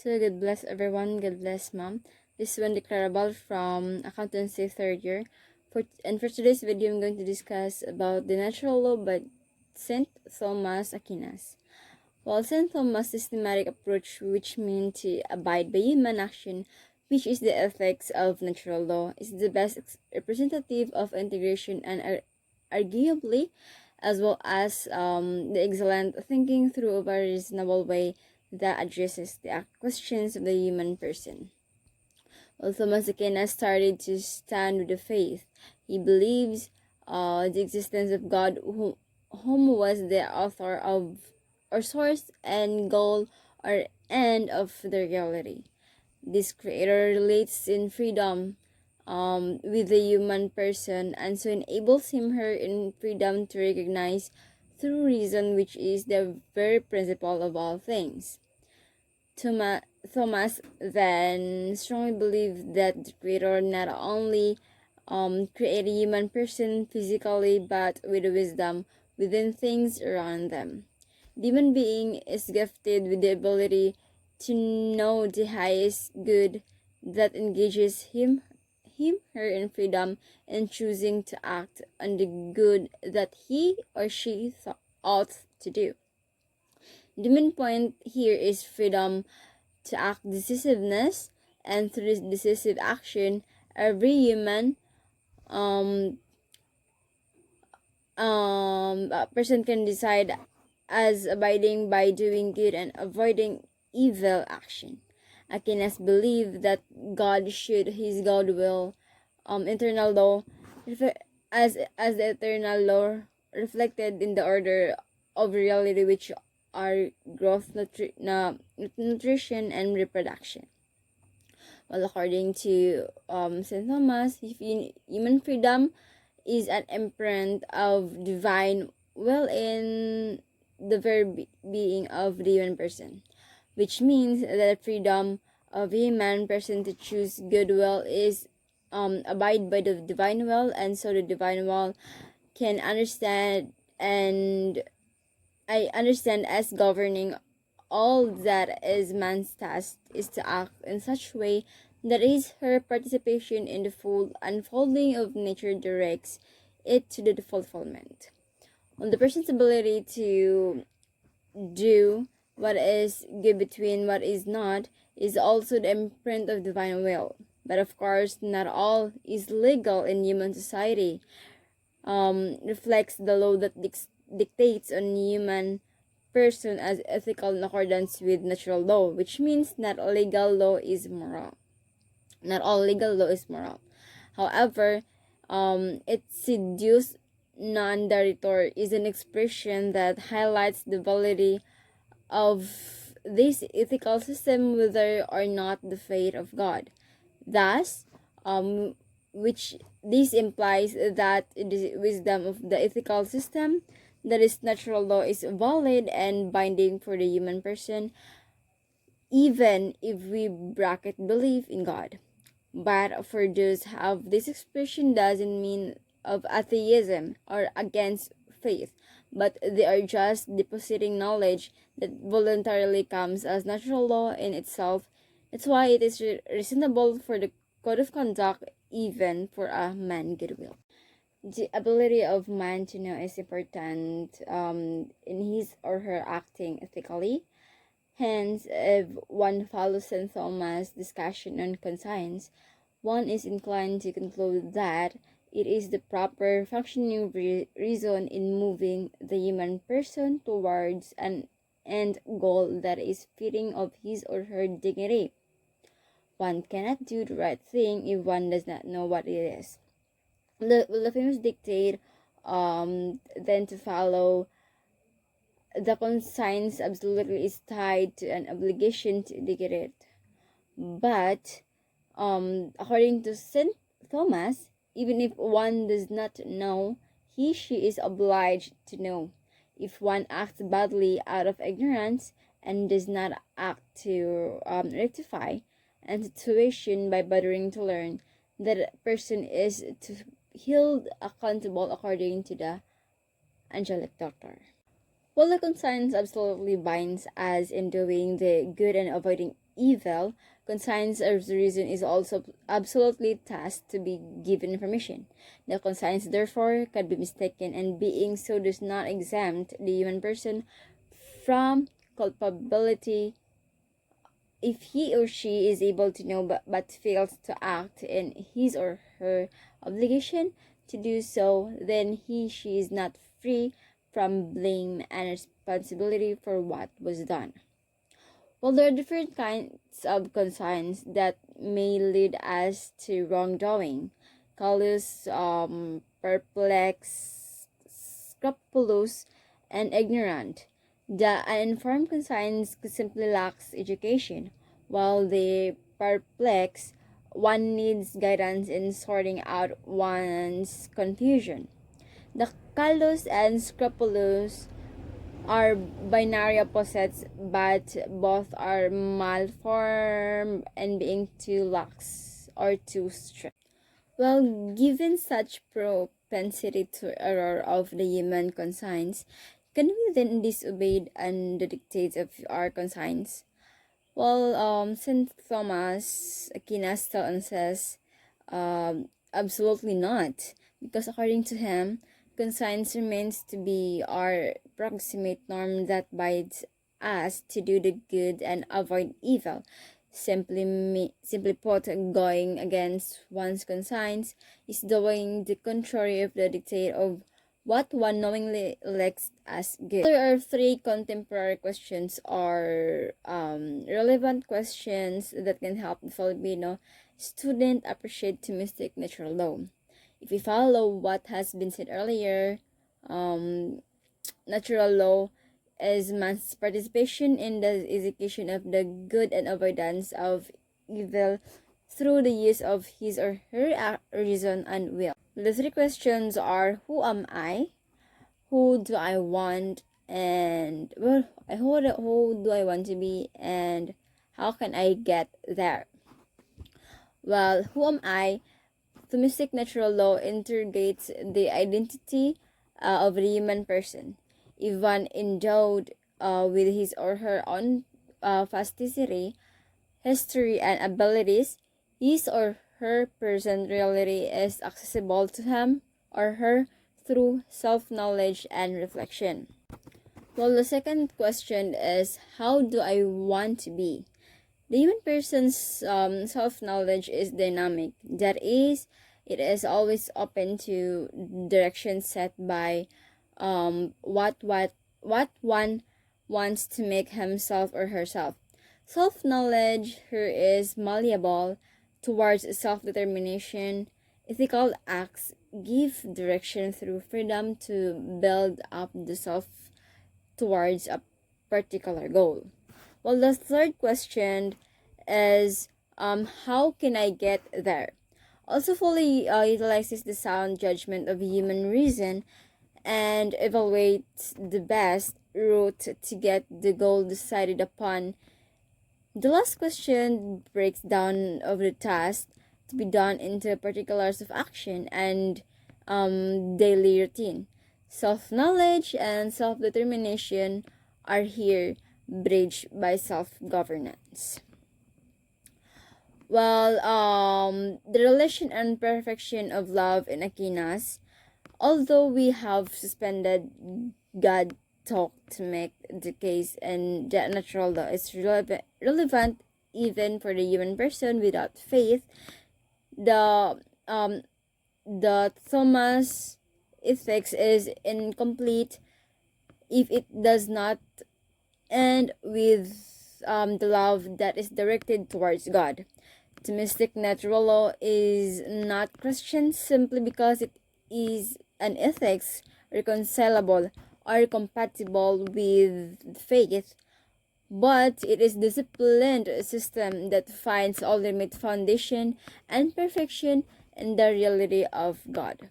So God bless everyone. God bless mom. This is Wendy Clarabal from Accountancy third year. For today's video, I'm going to discuss about the natural law by Saint Thomas Aquinas. While Saint Thomas' systematic approach, which means to abide by human action, which is the effects of natural law, is the best representative of integration and arguably, as well as the excellent thinking through of a reasonable way that addresses the questions of the human person. Well, Thomas Aquinas started to stand with the faith. He believes the existence of God, whom was the author of, or source and goal or end of the reality. This creator relates in freedom with the human person, and so enables her in freedom to recognize through reason, which is the very principle of all things. Thomas then strongly believed that the creator not only created a human person physically, but with wisdom within things around them. The human being is gifted with the ability to know the highest good that engages her in freedom in choosing to act on the good that he or she ought to do. The main point here is freedom to act decisiveness, and through decisive action, every human a person can decide as abiding by doing good and avoiding evil action. Aquinas believed that God should his God will internal law as the eternal law reflected in the order of reality, which are growth, nutrition, and reproduction. Well, according to St. Thomas, human freedom is an imprint of divine will in the very being of the human person, which means that the freedom of a human person to choose good will is abide by the divine will, and so the divine will can understand, and I understand as governing all that is man's task is to act in such way that is her participation in the full unfolding of nature directs it to the fulfillment. On the person's ability to do what is good between what is not is also the imprint of divine will. But of course, not all is legal in human society. Reflects the law that dictates on human person as ethical in accordance with natural law, which means not all legal law is moral. Not all legal law is moral. However, it seduce non-deritor is an expression that highlights the validity of this ethical system, whether or not the faith of God. Thus, which this implies that the wisdom of the ethical system, that is natural law, is valid and binding for the human person, even if we bracket belief in God. But for those who have this expression doesn't mean of atheism or against faith, but they are just depositing knowledge that voluntarily comes as natural law in itself. It's why it is reasonable for the code of conduct, even for a man goodwill. The ability of man to know is important in his or her acting ethically. Hence, if one follows St. Thomas' discussion on conscience, one is inclined to conclude that it is the proper functioning reason in moving the human person towards an end goal that is fitting of his or her dignity. One cannot do the right thing if one does not know what it is. The famous dictate then to follow the conscience absolutely is tied to an obligation to educate it. But according to St. Thomas, even if one does not know, she is obliged to know. If one acts badly out of ignorance and does not act to rectify a situation by bothering to learn, that person is to held accountable according to the angelic doctor. While the conscience absolutely binds us in doing the good and avoiding evil, conscience as reason is also absolutely tasked to be given information. The conscience therefore can be mistaken, and being so does not exempt the human person from culpability if he or she is able to know but fails to act in his or her obligation to do so. Then she is not free from blame and responsibility for what was done. Well, there are different kinds of conscience that may lead us to wrongdoing: callous, perplexed, scrupulous, and ignorant. The uninformed conscience simply lacks education, while the perplexed one needs guidance in sorting out one's confusion. The callous and scrupulous are binary opposites, but both are malformed and being too lax or too strict. Well, given such propensity to error of the human conscience, can we then disobey and the dictates of our conscience? Well, St. Thomas Aquinas says, absolutely not, because according to him, conscience remains to be our proximate norm that bids us to do the good and avoid evil. Simply put, going against one's conscience is doing the contrary of the dictate of what one knowingly elects as good. There are three contemporary questions or relevant questions that can help the Filipino student appreciate Thomistic natural law. If we follow what has been said earlier, natural law is man's participation in the execution of the good and avoidance of evil through the use of his or her reason and will. The three questions are: who am I? Who do I want? And who do I want to be? And how can I get there? Well, who am I? Thomistic natural law interrogates the identity of the human person. If one endowed with his or her own plasticity, history, and abilities, his or her personality is accessible to him or her through self-knowledge and reflection. Well, the second question is, how do I want to be? The human person's self-knowledge is dynamic. That is, it is always open to directions set by what one wants to make himself or herself. Self-knowledge here is malleable towards self-determination. Ethical acts give direction through freedom to build up the self towards a particular goal. Well, the third question is, how can I get there? Also fully utilizes the sound judgment of human reason and evaluates the best route to get the goal decided upon. The last question breaks down of the task to be done into particulars of action and daily routine. Self-knowledge and self-determination are here bridged by self-governance. Well, the relation and perfection of love in Aquinas, although we have suspended God talk to make the case and the natural law is relevant even for the human person without faith, the Thomas ethics is incomplete if it does not end with the love that is directed towards God. Thomistic natural law is not Christian simply because it is an ethics reconcilable or compatible with faith, but it is disciplined system that finds ultimate foundation and perfection in the reality of God.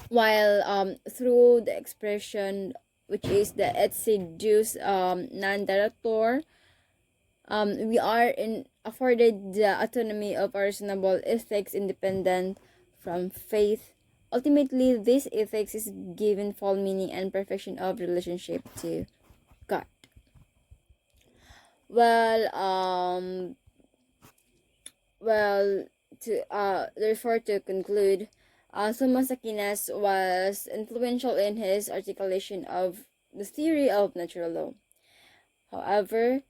While through the expression, which is the etsi deus non daretur, we are afforded the autonomy of our reasonable ethics independent from faith. Ultimately, this ethics is given full meaning and perfection of relationship to God. Well, well, therefore to conclude, Thomas Aquinas was influential in his articulation of the theory of natural law. However,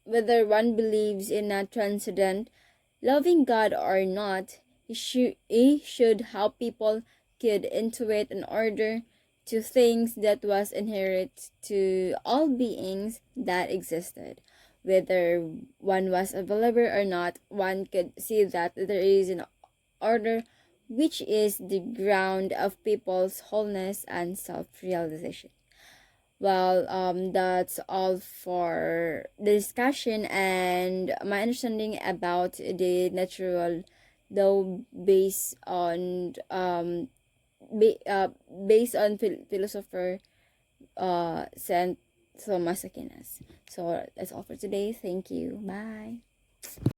whether one believes in a transcendent, loving God or not, he should help people could intuit an order to things that was inherent to all beings that existed. Whether one was a believer or not, one could see that there is an order which is the ground of people's wholeness and self-realization. Well, that's all for the discussion and my understanding about the natural law ba- uh, based on philosopher Saint Thomas Aquinas. So that's all for today. Thank you. Bye.